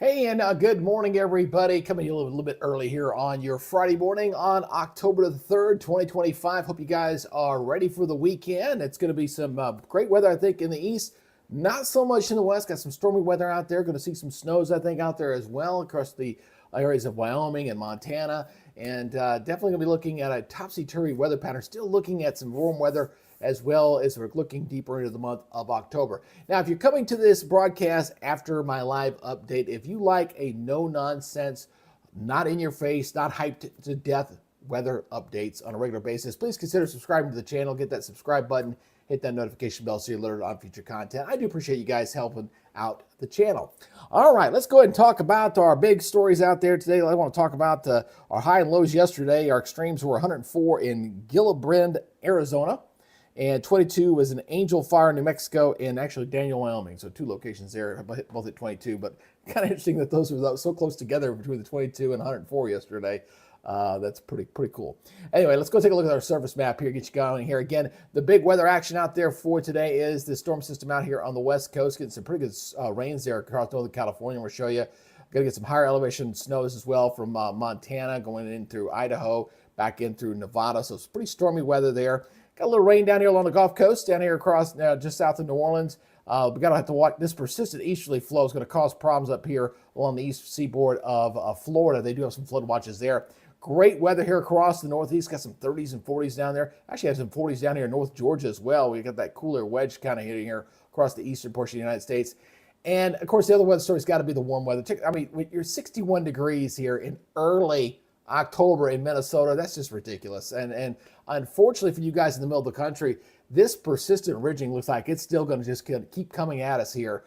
Hey, and good morning, everybody. Coming a little bit early here on your Friday morning on October the 3rd, 2025. Hope you guys are ready for the weekend. It's going to be some great weather, I think, in the east. Not so much in the west. Got some stormy weather out there. Going to see some snows, I think, out there as well across the areas of Wyoming and Montana. And definitely going to be looking at a topsy-turvy weather pattern. Still looking at some warm weather as well as we're looking deeper into the month of October. Now, if you're coming to this broadcast after my live update, if you like a no-nonsense, not in your face, not hyped to death weather updates on a regular basis, please consider subscribing to the channel. Get that subscribe button, hit that notification bell so you're alerted on future content. I do appreciate you guys helping out the channel. All right, let's go ahead and talk about our big stories out there today. I want to talk about our high and lows yesterday. Our extremes were 104 in Gillibrand, Arizona. And 22 was in Angel Fire, New Mexico, and actually Daniel, Wyoming. So two locations there, both at 22. But kind of interesting that those were so close together between the 22 and 104 yesterday. That's pretty cool. Anyway, let's go take a look at our surface map here, get you going here. Again, the big weather action out there for today is the storm system out here on the west coast. Getting some pretty good rains there across Northern California. We'll show you. Going to get some higher elevation snows as well from Montana, going in through Idaho, back in through Nevada. So it's pretty stormy weather there. Got a little rain down here along the Gulf Coast, down here across just south of New Orleans. We got to have to watch this persistent easterly flow is going to cause problems up here along the east seaboard of Florida. They do have some flood watches there. Great weather here across the Northeast. Got some 30s and 40s down there. Actually have some 40s down here in North Georgia as well. We got that cooler wedge kind of hitting here across the eastern portion of the United States. And of course, the other weather story's got to be the warm weather. I mean, you're 61 degrees here in early October in Minnesota. That's just ridiculous. And unfortunately for you guys in the middle of the country, this persistent ridging looks like it's still going to just keep coming at us here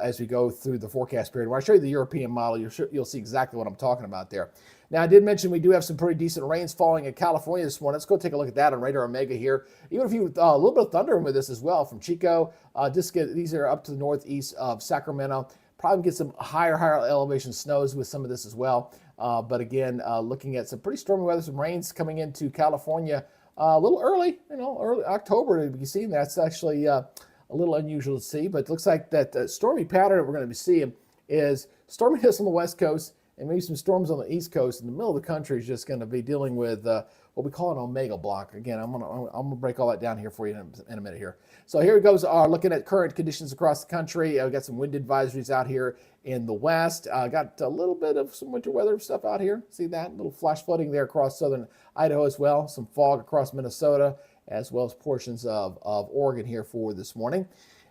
as we go through the forecast period. When I show you the European model, you'll see exactly what I'm talking about there. Now, I did mention we do have some pretty decent rains falling in California this morning. Let's go take a look at that on Radar Omega here. Even if you a little bit of thunder with this as well from Chico. These are up to the northeast of Sacramento. Probably get some higher elevation snows with some of this as well. But again, looking at some pretty stormy weather, some rains coming into California a little early, early October. You see, that's actually a little unusual to see. But it looks like that stormy pattern that we're going to be seeing is storminess on the west coast and maybe some storms on the east coast. In the middle of the country is just going to be dealing with what we call an omega block. Again, I'm gonna break all that down here for you in a minute here. So here it goes. Looking at current conditions across the country. We've got some wind advisories out here in the west. Got a little bit of some winter weather stuff out here. See that? A little flash flooding there across southern Idaho as well. Some fog across Minnesota as well as portions of Oregon here for this morning.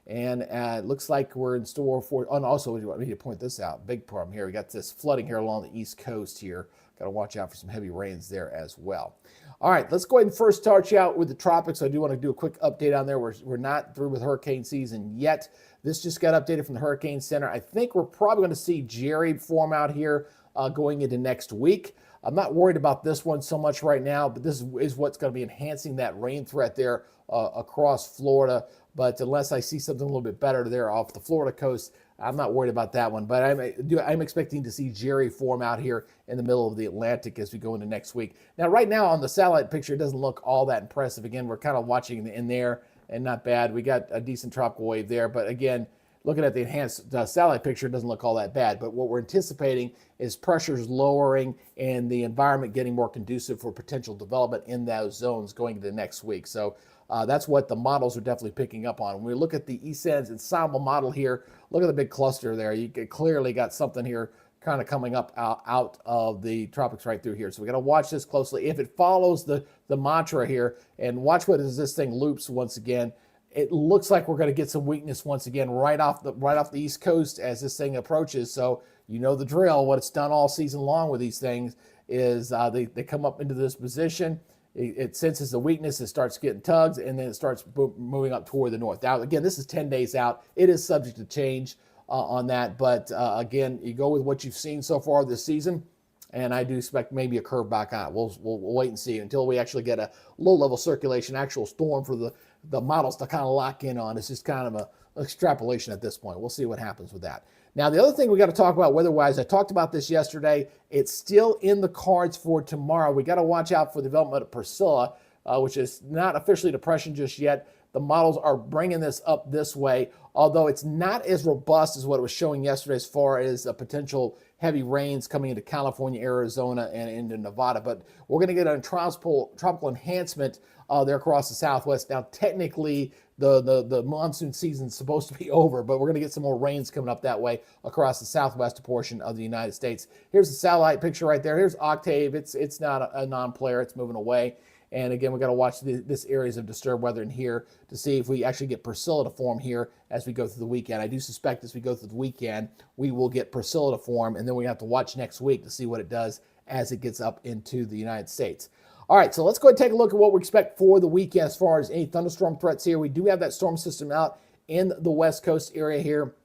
And it looks like we're in store for, and also I need to point this out, big problem here. We got this flooding here along the east coast here. Got to watch out for some heavy rains there as well. All right, let's go ahead and first start you out with the tropics. I do want to do a quick update on there. We're not through with hurricane season yet. This just got updated from the Hurricane Center. I think we're probably going to see Jerry form out here going into next week. I'm not worried about this one so much right now, but this is what's going to be enhancing that rain threat there across Florida. But unless I see something a little bit better there off the Florida coast, I'm not worried about that one. But I'm expecting to see Jerry form out here in the middle of the Atlantic as we go into next week. Now, right now on the satellite picture, it doesn't look all that impressive. Again, we're kind of watching in there and not bad. We got a decent tropical wave there. But again, looking at the enhanced satellite picture, it doesn't look all that bad. But what we're anticipating is pressures lowering and the environment getting more conducive for potential development in those zones going into next week. So that's what the models are definitely picking up on. When we look at the ECENS ensemble model here, look at the big cluster there. You clearly got something here kind of coming up out of the tropics right through here. So we got to watch this closely. If it follows the mantra here, and watch what as this thing loops once again, it looks like we're going to get some weakness once again right off the East Coast as this thing approaches. So you know the drill. What it's done all season long with these things is they come up into this position. It senses the weakness, it starts getting tugs, and then it starts moving up toward the north. Now, again, this is 10 days out. It is subject to change on that, but again, you go with what you've seen so far this season, and I do expect maybe a curve back on it. We'll wait and see until we actually get a low-level circulation, actual storm for the models to kind of lock in on. It's just kind of an extrapolation at this point. We'll see what happens with that. Now, the other thing we got to talk about weather-wise, I talked about this yesterday. It's still in the cards for tomorrow. We got to watch out for the development of Priscilla, which is not officially depression just yet, the models are bringing this up this way, although it's not as robust as what it was showing yesterday as far as potential heavy rains coming into California, Arizona, and into Nevada. But we're going to get a tropical enhancement there across the Southwest. Now, technically, the monsoon season is supposed to be over, but we're going to get some more rains coming up that way across the southwest portion of the United States. Here's the satellite picture right there. Here's Octave. It's not a non-player. It's moving away. And again, we've got to watch this areas of disturbed weather in here to see if we actually get Priscilla to form here as we go through the weekend. I do suspect as we go through the weekend, we will get Priscilla to form, and then we have to watch next week to see what it does as it gets up into the United States. All right, so let's go ahead and take a look at what we expect for the weekend as far as any thunderstorm threats here. We do have that storm system out in the West Coast area here.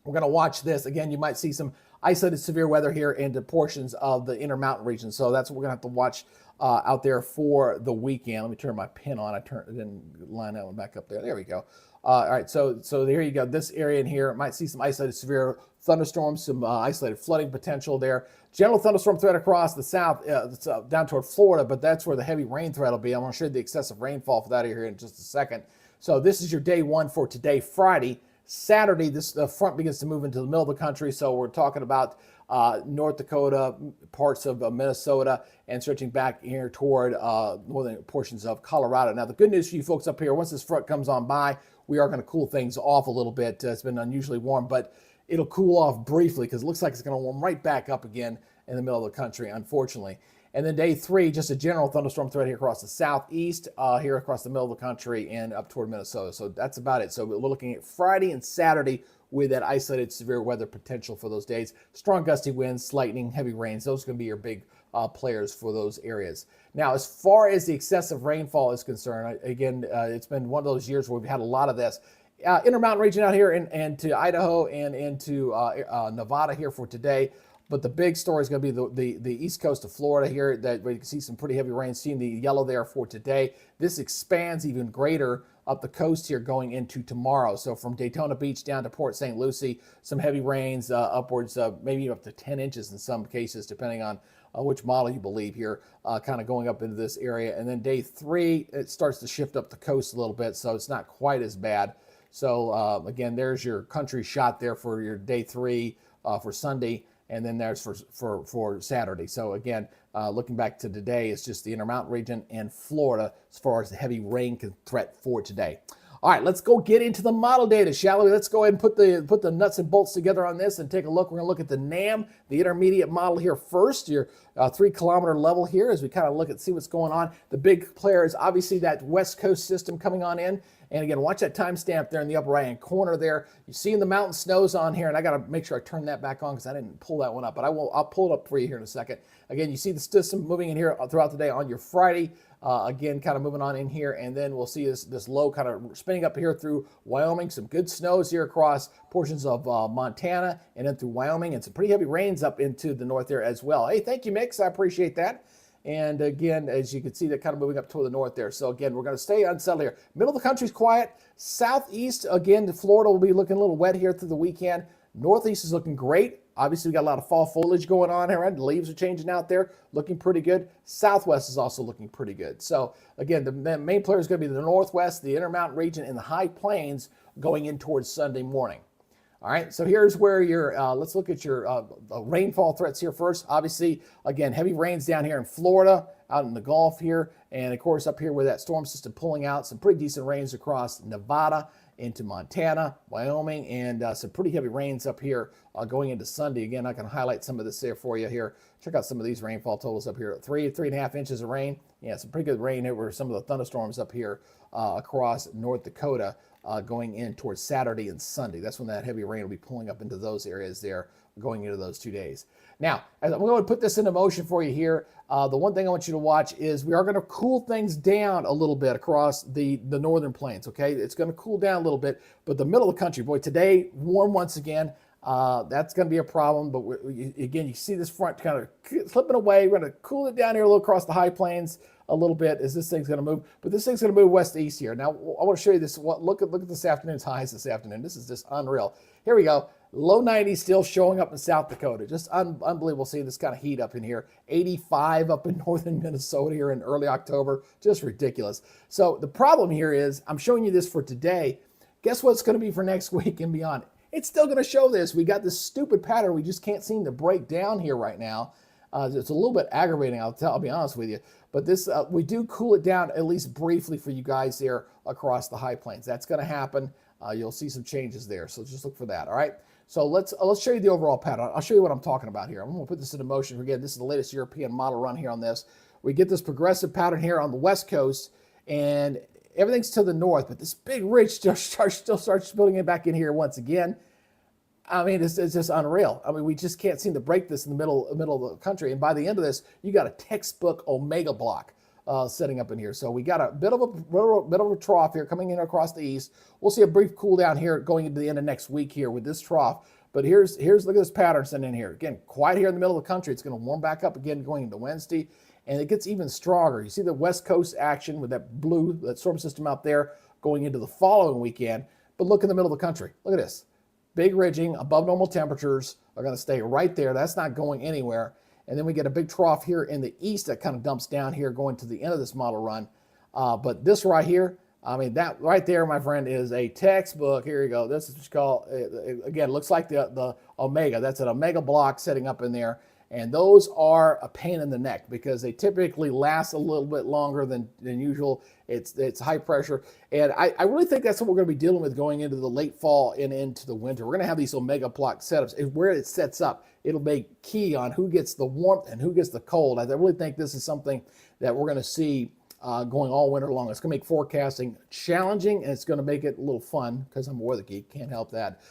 We're going to watch this. Again, you might see some isolated severe weather here into portions of the Intermountain region. So that's what we're going to have to watch out there for the weekend. Let me turn my pin on. I didn't line that one back up there. There we go. All right, so there you go. This area in here might see some isolated severe thunderstorms, some isolated flooding potential there. General thunderstorm threat across the south, down toward Florida, but that's where the heavy rain threat will be. I'm going to show you the excessive rainfall for that here in just a second. So this is your day one for today, Friday. Saturday, this front begins to move into the middle of the country, so we're talking about North Dakota, parts of Minnesota, and stretching back here toward northern portions of Colorado. Now, the good news for you folks up here, once this front comes on by, we are going to cool things off a little bit. It's been unusually warm, but it'll cool off briefly because it looks like it's going to warm right back up again in the middle of the country, unfortunately. And then day three, just a general thunderstorm threat here across the southeast, here across the middle of the country and up toward Minnesota. So that's about it. So we're looking at Friday and Saturday with that isolated severe weather potential for those days. Strong gusty winds, lightning, heavy rains. Those are going to be your big players for those areas. Now, as far as the excessive rainfall is concerned, again, it's been one of those years where we've had a lot of this. Intermountain region out here and to Idaho and into Nevada here for today. But the big story is going to be the east coast of Florida here, that we can see some pretty heavy rain. Seeing the yellow there for today. This expands even greater up the coast here going into tomorrow. So from Daytona Beach down to Port St. Lucie, some heavy rains, upwards of maybe up to 10 inches in some cases, depending on which model you believe here, kind of going up into this area. And then day three, it starts to shift up the coast a little bit, so it's not quite as bad. So again, there's your country shot there for your day three for Sunday. And then there's for Saturday. So again, looking back to today, it's just the Intermountain region and Florida as far as the heavy rain threat for today. All right, let's go get into the model data, shall we? Let's go ahead and put the nuts and bolts together on this and take a look. We're going to look at the NAM, the intermediate model here first, your 3-kilometer level here as we kind of look at see what's going on. The big player is obviously that West Coast system coming on in. And again, watch that timestamp there in the upper right-hand corner there. You're seeing the mountain snows on here, and I got to make sure I turn that back on because I didn't pull that one up, but I'll pull it up for you here in a second. Again, you see the system moving in here throughout the day on your Friday. Again, kind of moving on in here, and then we'll see this low kind of spinning up here through Wyoming. Some good snows here across portions of Montana and then through Wyoming, and some pretty heavy rains up into the north there as well. Hey, thank you, Mix. I appreciate that. And again, as you can see, they're kind of moving up toward the north there. So again, we're going to stay unsettled here. Middle of the country's quiet. Southeast, again, Florida will be looking a little wet here through the weekend. Northeast is looking great. Obviously, we got a lot of fall foliage going on here. Right? The leaves are changing out there, looking pretty good. Southwest is also looking pretty good. So again, the main player is going to be the Northwest, the Intermountain region, and the High Plains going in towards Sunday morning. All right, so here's where your, let's look at your rainfall threats here first. Obviously, again, heavy rains down here in Florida, out in the Gulf here, and of course up here with that storm system pulling out, some pretty decent rains across Nevada into Montana, Wyoming, and some pretty heavy rains up here going into Sunday. Again, I can highlight some of this there for you here. Check out some of these rainfall totals up here. 3.5 inches of rain. Yeah, some pretty good rain over some of the thunderstorms up here across North Dakota. Going in towards Saturday and Sunday. That's when that heavy rain will be pulling up into those areas there going into those 2 days. Now, as I'm going to put this into motion for you here, the one thing I want you to watch is we are going to cool things down a little bit across the northern plains, okay? It's going to cool down a little bit, but the middle of the country, boy, today, warm once again. That's going to be a problem, but again, you see this front kind of slipping away. We're going to cool it down here a little across the high plains, a little bit as this thing's going to move, but this thing's going to move west to east here. Now, I want to show you this. Look at this afternoon's highs this afternoon. This is just unreal. Here we go. Low 90s still showing up in South Dakota. Just unbelievable seeing this kind of heat up in here. 85 up in northern Minnesota here in early October. Just ridiculous. So the problem here is I'm showing you this for today. Guess what it's going to be for next week and beyond? It's still going to show this. We got this stupid pattern we just can't seem to break down here right now. It's a little bit aggravating, I'll be honest with you. But this we do cool it down at least briefly for you guys there across the high plains. That's going to happen. You'll see some changes there. So just look for that. All right. So let's show you the overall pattern. I'll show you what I'm talking about here. I'm going to put this into motion. Again, this is the latest European model run here on this. We get this progressive pattern here on the west coast, and everything's to the north, but this big ridge still starts building it back in here once again. I mean, it's just unreal. I mean, we just can't seem to break this in the middle of the country. And by the end of this, you got a textbook omega block setting up in here. So we got a bit of a trough here coming in across the east. We'll see a brief cool down here going into the end of next week here with this trough. But here's look at this pattern sitting in here. Again, quiet here in the middle of the country. It's going to warm back up again going into Wednesday. And it gets even stronger. You see the west coast action with that blue, that storm system out there going into the following weekend. But look in the middle of the country. Look at this. Big ridging, above normal temperatures are going to stay right there. That's not going anywhere. And then we get a big trough here in the east that kind of dumps down here going to the end of this model run. But this right here, I mean, that right there, my friend, is a textbook. Here you go. This is what's called, again, looks like the omega. That's an omega block setting up in there. And those are a pain in the neck because they typically last a little bit longer than usual. It's high pressure. And I really think that's what we're going to be dealing with going into the late fall and into the winter. We're going to have these omega block setups. Where it sets up, it'll be key on who gets the warmth and who gets the cold. I really think this is something that we're going to see going all winter long. It's going to make forecasting challenging, and it's going to make it a little fun because I'm a weather geek. Can't help that.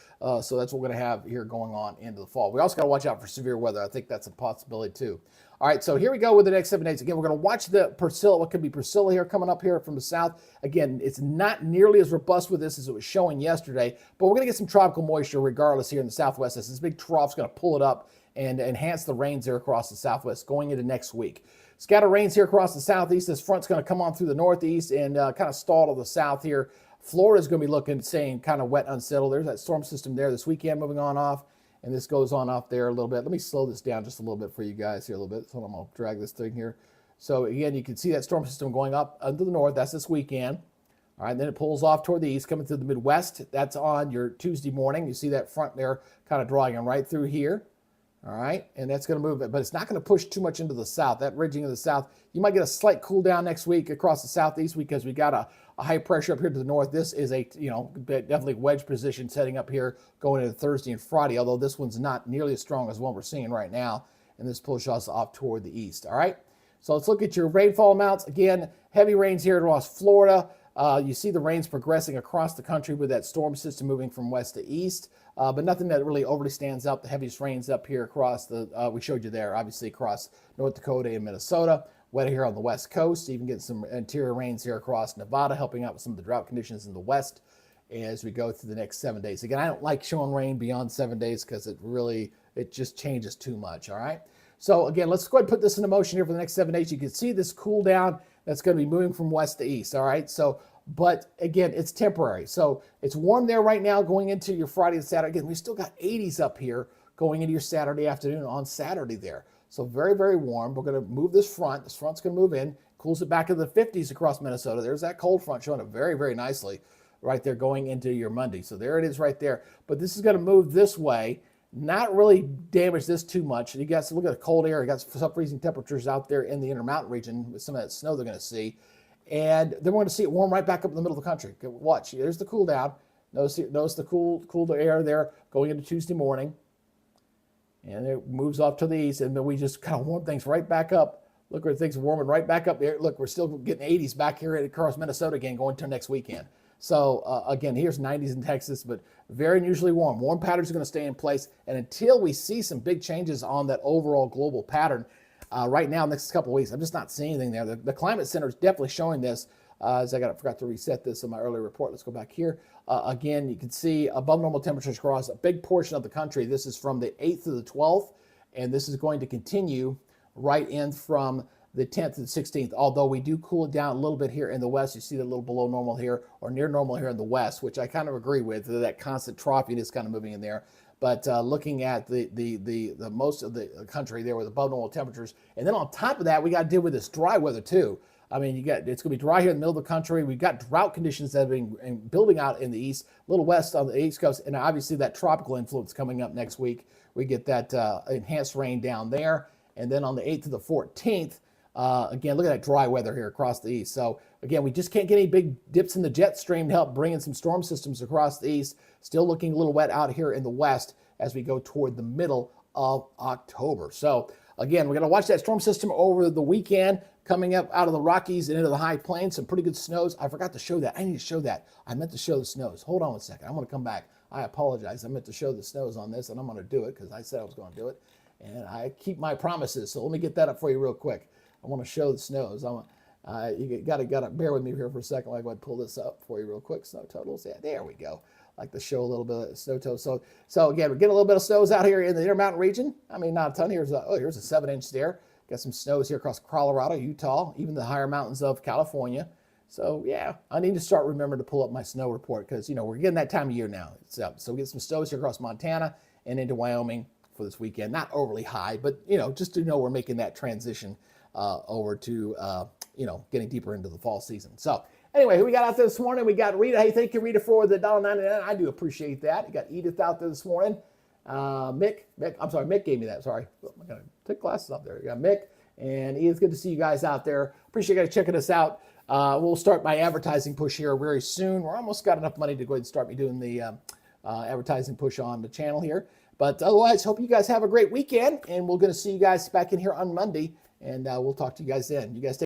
So that's what we're going to have here going on into the fall. We also got to watch out for severe weather. I think that's a possibility too. All right, so here we go with the next 7 days. Again, we're going to watch the Priscilla, what could be Priscilla here coming up here from the south. Again, it's not nearly as robust with this as it was showing yesterday, but we're going to get some tropical moisture regardless here in the southwest. This big trough's going to pull it up and enhance the rains there across the southwest going into next week. Scattered rains here across the southeast. This front's going to come on through the northeast and kind of stall to the south here. Florida's going to be looking, saying kind of wet, unsettled. There's that storm system there this weekend moving on off, and this goes on off there a little bit. Let me slow this down just a little bit for you guys here a little bit. So I'm going to drag this thing here. So again, you can see that storm system going up into the north. That's this weekend. All right, then it pulls off toward the east, coming through the Midwest. That's on your Tuesday morning. You see that front there kind of drawing right through here. All right, and that's going to move it, but it's not going to push too much into the south. That ridging of the south, you might get a slight cool down next week across the southeast because we got a high pressure up here to the north. This is a definitely wedge position setting up here going into Thursday and Friday, although this one's not nearly as strong as what we're seeing right now, and this pulls us off toward the east. All right, so let's look at your rainfall amounts. Again, heavy rains here across Florida. You see the rains progressing across the country with that storm system moving from west to east. But nothing that really overly stands out. The heaviest rains up here across the, we showed you there, obviously across North Dakota and Minnesota. Wet here on the west coast. Even getting some interior rains here across Nevada, helping out with some of the drought conditions in the west as we go through the next 7 days. Again, I don't like showing rain beyond 7 days because it just changes too much, all right? So again, let's go ahead and put this into motion here for the next 7 days. You can see this cool down that's going to be moving from west to east, all right? So, but again, it's temporary. So it's warm there right now going into your Friday and Saturday. Again, we still got 80s up here going into your Saturday afternoon on Saturday there. So very, very warm. We're going to move this front. This front's going to move in, cools it back to the 50s across Minnesota. There's that cold front showing it very, very nicely right there going into your Monday. So there it is right there. But this is going to move this way, not really damage this too much. You guys look at the cold air. You got sub-freezing temperatures out there in the Intermountain region with some of that snow they're going to see. And then we're going to see it warm right back up in the middle of the country. Watch. There's the cool down. Notice the cool air there going into Tuesday morning. And it moves off to the east, and then we just kind of warm things right back up. Look where things are warming right back up there. Look, we're still getting 80s back here across Minnesota again going to next weekend. So, again, here's 90s in Texas, but very unusually warm. Warm patterns are going to stay in place. And until we see some big changes on that overall global pattern, right now, next couple of weeks, I'm just not seeing anything there. The Climate Center is definitely showing this. As I forgot to reset this in my earlier report. Let's go back here. Again, you can see above normal temperatures across a big portion of the country. This is from the 8th to the 12th, and this is going to continue right in from the 10th and 16th, although we do cool it down a little bit here in the west. You see the little below normal here or near normal here in the west, which I kind of agree with. That constant troughiness kind of moving in there. But looking at the most of the country there with above normal temperatures. And then on top of that, we got to deal with this dry weather too. I mean, it's going to be dry here in the middle of the country. We've got drought conditions that have been building out in the east, a little west on the east coast, and obviously that tropical influence coming up next week. We get that enhanced rain down there. And then on the 8th to the 14th, again, look at that dry weather here across the east. So again, we just can't get any big dips in the jet stream to help bring in some storm systems across the east. Still looking a little wet out here in the west as we go toward the middle of October. So again, we're going to watch that storm system over the weekend coming up out of the Rockies and into the high plains. Some pretty good snows. I forgot to show that. I need to show that. I meant to show the snows. Hold on one second. I'm going to come back. I apologize. I meant to show the snows on this, and I'm going to do it because I said I was going to do it. And I keep my promises. So let me get that up for you real quick. I want to show the snows. You got to bear with me here for a second. I'll go ahead and pull this up for you real quick. Snow totals. Yeah, there we go. I like to show a little bit of snow totals. So again, we're getting a little bit of snows out here in the Intermountain region. I mean, not a ton. Here's a 7-inch there. Got some snows here across Colorado, Utah, even the higher mountains of California. So yeah, I need to start remembering to pull up my snow report because we're getting that time of year now. So we get some snows here across Montana and into Wyoming for this weekend. Not overly high, but just to know we're making that transition over to getting deeper into the fall season. So anyway, who we got out there this morning? We got Rita. Hey, thank you, Rita, for the $1.99. I do appreciate that. You got Edith out there this morning. Mick, I'm sorry, Mick gave me that. Sorry, I gotta take glasses off there. You got Mick and Edith. Good to see you guys out there. Appreciate you guys checking us out. We'll start my advertising push here very soon. We're almost got enough money to go ahead and start me doing the advertising push on the channel here. But otherwise, hope you guys have a great weekend, and we're going to see you guys back in here on Monday, and we'll talk to you guys then. You guys take